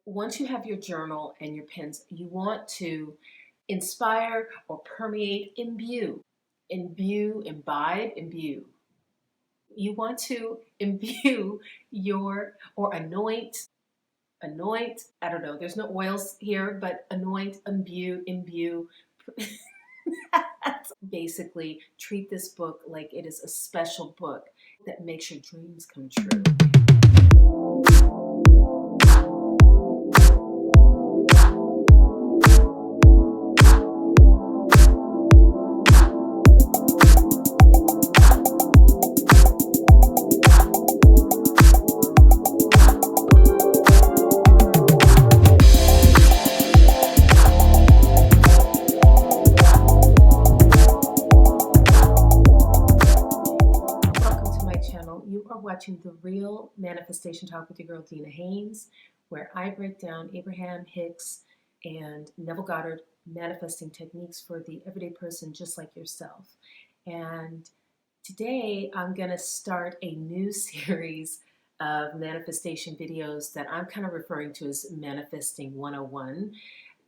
Once you have your journal and your pens, you want to inspire or permeate, imbibe, imbue. You want to imbue or anoint, I don't know, there's no oils here, but anoint, imbue. Basically, treat this book like it is a special book that makes your dreams come true. You are watching The Real Manifestation Talk with your girl, Dina Haynes, where I break down Abraham, Hicks, and Neville Goddard manifesting techniques for the everyday person just like yourself. And today I'm going to start a new series of manifestation videos that I'm kind of referring to as Manifesting 101.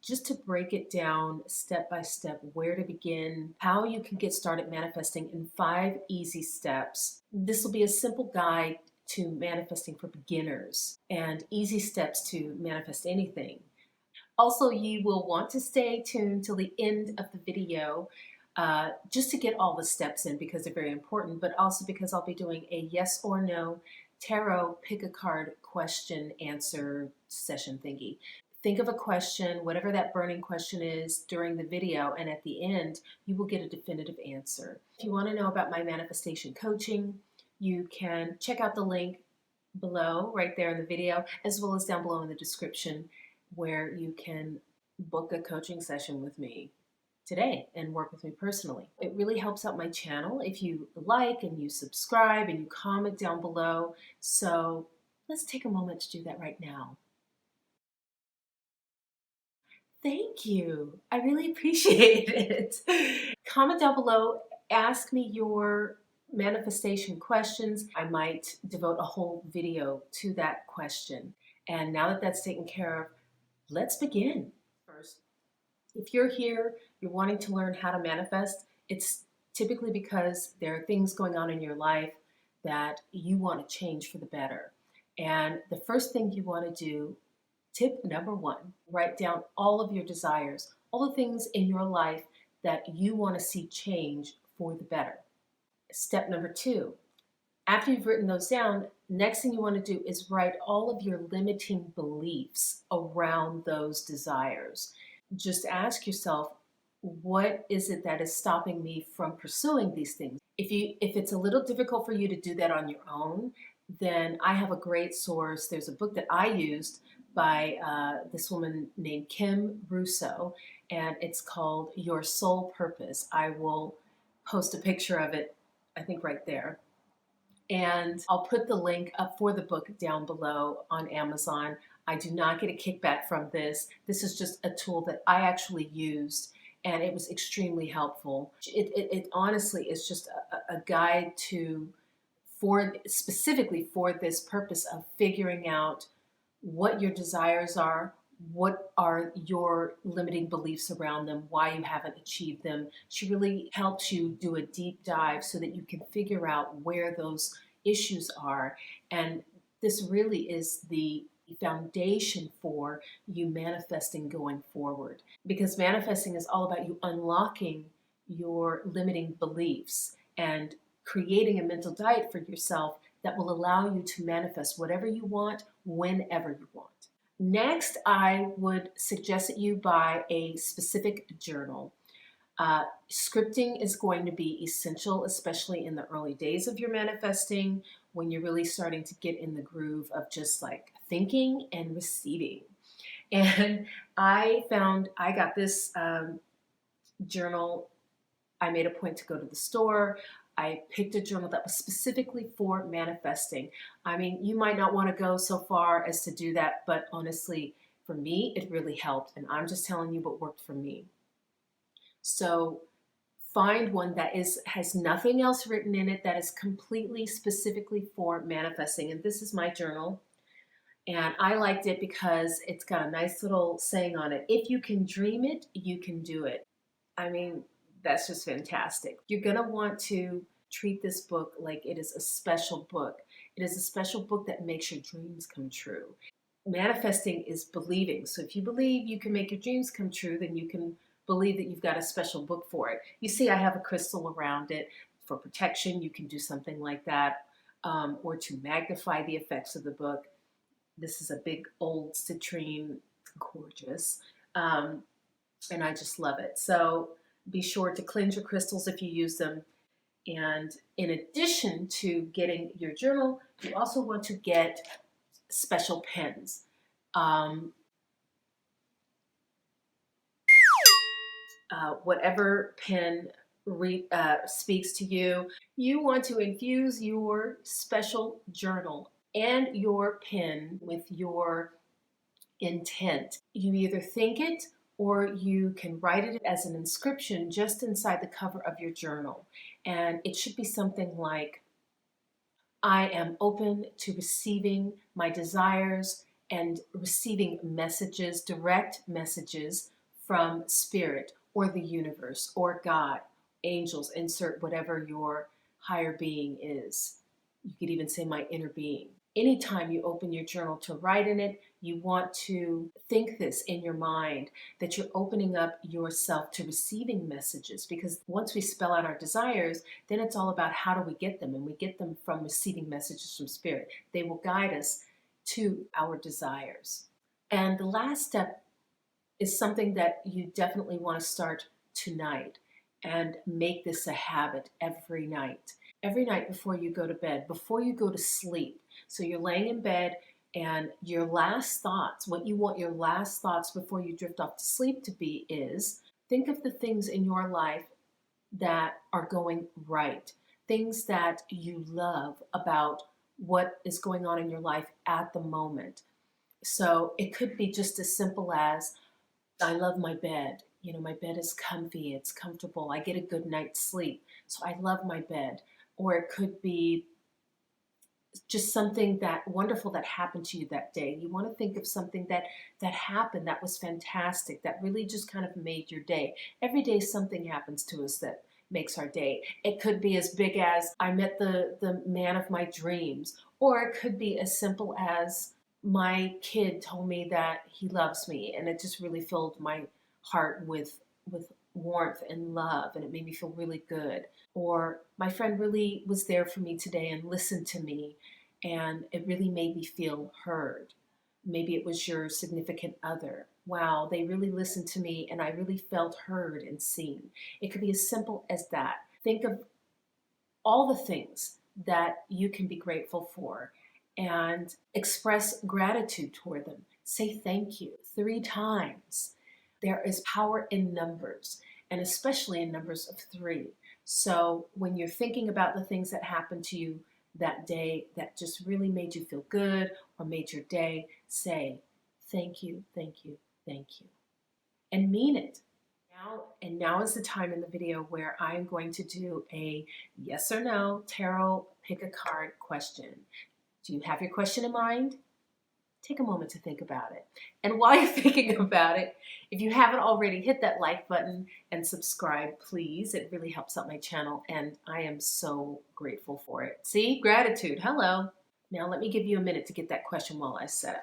Just to break it down step by step, where to begin, how you can get started manifesting in 5 easy steps. This will be a simple guide to manifesting for beginners and easy steps to manifest anything. Also, you will want to stay tuned till the end of the video just to get all the steps in because they're very important, but also because I'll be doing a yes or no tarot pick a card question answer session thingy. Think of a question, whatever that burning question is during the video, and at the end, you will get a definitive answer. If you want to know about my manifestation coaching, you can check out the link below, right there in the video, as well as down below in the description, where you can book a coaching session with me today and work with me personally. It really helps out my channel if you like and you subscribe and you comment down below. So let's take a moment to do that right now. Thank you. I really appreciate it. Comment down below, ask me your manifestation questions. I might devote a whole video to that question. And now that that's taken care of, let's begin. First, if you're here, you're wanting to learn how to manifest, it's typically because there are things going on in your life that you want to change for the better. And the first thing you want to do, tip number 1, write down all of your desires, all the things in your life that you want to see change for the better. Step number 2, after you've written those down, next thing you want to do is write all of your limiting beliefs around those desires. Just ask yourself, what is it that is stopping me from pursuing these things? If it's a little difficult for you to do that on your own, then I have a great source. There's a book that I used by this woman named Kim Russo, and it's called Your Soul Purpose. I will post a picture of it, I think right there. And I'll put the link up for the book down below on Amazon. I do not get a kickback from this. This is just a tool that I actually used, and it was extremely helpful. It honestly is just a guide specifically for this purpose of figuring out what your desires are, what are your limiting beliefs around them, why you haven't achieved them. She really helps you do a deep dive so that you can figure out where those issues are. And this really is the foundation for you manifesting going forward. Because manifesting is all about you unlocking your limiting beliefs and creating a mental diet for yourself that will allow you to manifest whatever you want, whenever you want. Next, I would suggest that you buy a specific journal. Scripting is going to be essential, especially in the early days of your manifesting, when you're really starting to get in the groove of just like thinking and receiving. And I got this journal. I made a point to go to the store. I picked a journal that was specifically for manifesting. I mean, you might not want to go so far as to do that, but honestly, for me, it really helped. And I'm just telling you what worked for me. So find one that has nothing else written in it, that is completely specifically for manifesting. And this is my journal. And I liked it because it's got a nice little saying on it. If you can dream it, you can do it. I mean, that's just fantastic. You're going to want to treat this book like it is a special book. It is a special book that makes your dreams come true. Manifesting is believing. So if you believe you can make your dreams come true, then you can believe that you've got a special book for it. You see, I have a crystal around it for protection. You can do something like that, or to magnify the effects of the book. This is a big old citrine, gorgeous, and I just love it. So be sure to cleanse your crystals if you use them. And in addition to getting your journal, you also want to get special pens. Whatever pen speaks to you, you want to infuse your special journal and your pen with your intent. You either think it or you can write it as an inscription just inside the cover of your journal. And it should be something like, I am open to receiving my desires and receiving messages, direct messages from spirit or the universe or God, angels, insert whatever your higher being is. You could even say my inner being. Anytime you open your journal to write in it, you want to think this in your mind, that you're opening up yourself to receiving messages. Because once we spell out our desires, then it's all about how do we get them. And we get them from receiving messages from spirit. They will guide us to our desires. And the last step is something that you definitely want to start tonight and make this a habit every night. Every night before you go to bed, before you go to sleep. So you're laying in bed and your last thoughts, what you want your last thoughts before you drift off to sleep to be is, think of the things in your life that are going right, things that you love about what is going on in your life at the moment. So it could be just as simple as, I love my bed. You know, my bed is comfy, it's comfortable, I get a good night's sleep, so I love my bed. Or it could be just something that wonderful that happened to you that day. You want to think of something that happened that was fantastic, that really just kind of made your day. Every day something happens to us that makes our day. It could be as big as, I met the man of my dreams, or it could be as simple as, my kid told me that he loves me, and it just really filled my heart with warmth and love, and it made me feel really good. Or my friend really was there for me today and listened to me, and it really made me feel heard. Maybe it was your significant other. Wow, they really listened to me and I really felt heard and seen. It could be as simple as that. Think of all the things that you can be grateful for and express gratitude toward them. Say thank you 3 times. There is power in numbers, and especially in numbers of 3. So when you're thinking about the things that happened to you that day that just really made you feel good or made your day, say thank you, thank you, thank you, and mean it. Now is the time in the video where I'm going to do a yes or no tarot pick a card question. Do you have your question in mind? Take a moment to think about it. And while you're thinking about it, if you haven't already, hit that like button and subscribe, please. It really helps out my channel, and I am so grateful for it. See? Gratitude. Hello. Now let me give you a minute to get that question while I set up.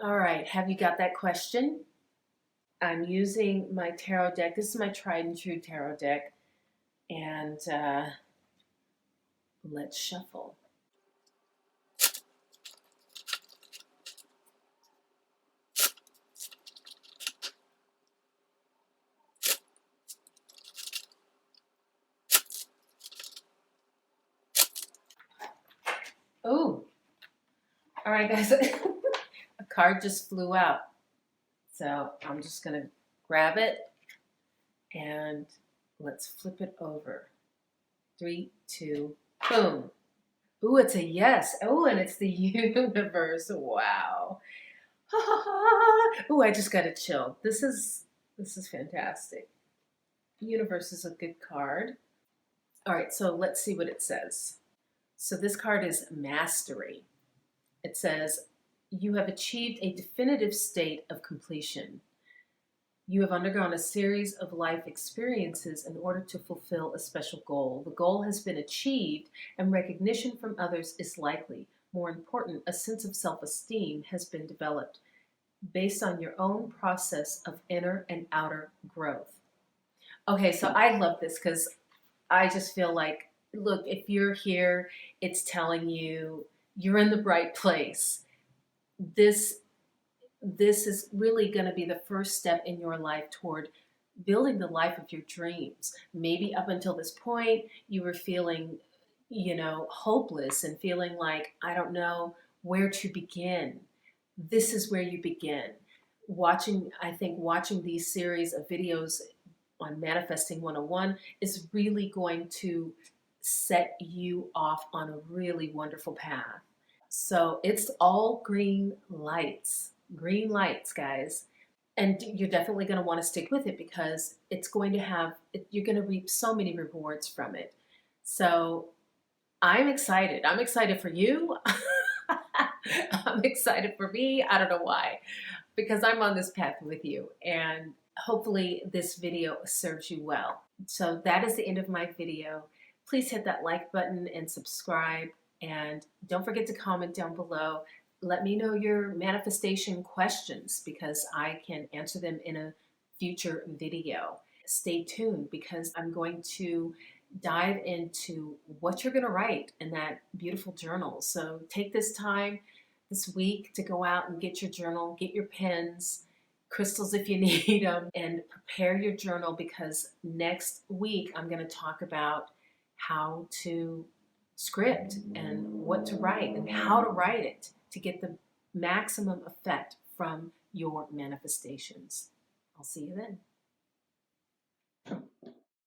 All right, have you got that question? I'm using my tarot deck. This is my tried and true tarot deck. And let's shuffle. Oh, all right, guys. A card just flew out. So I'm just going to grab it and let's flip it over. 3, 2, boom. Ooh, it's a yes. Oh, and it's the universe. Wow. Ooh, I just got a chill. This is fantastic. The universe is a good card. All right, so let's see what it says. So this card is Mastery. It says, you have achieved a definitive state of completion. You have undergone a series of life experiences in order to fulfill a special goal. The goal has been achieved, and recognition from others is likely. More important, a sense of self-esteem has been developed based on your own process of inner and outer growth. Okay, so I love this because I just feel like, look, if you're here, it's telling you you're in the right place. This this is really going to be the first step in your life toward building the life of your dreams. Maybe up until this point, you were feeling, hopeless and feeling like, I don't know where to begin. This is where you begin. I think watching these series of videos on Manifesting 101 is really going to set you off on a really wonderful path. So it's all green lights, guys. And you're definitely going to want to stick with it because you're going to reap so many rewards from it. So I'm excited. I'm excited for you. I'm excited for me. I don't know why, because I'm on this path with you, and hopefully this video serves you well. So that is the end of my video. Please hit that like button and subscribe, and don't forget to comment down below. Let me know your manifestation questions because I can answer them in a future video. Stay tuned because I'm going to dive into what you're going to write in that beautiful journal. So take this time this week to go out and get your journal, get your pens, crystals if you need them, and prepare your journal because next week I'm going to talk about how to script and what to write and how to write it to get the maximum effect from your manifestations. I'll see you then.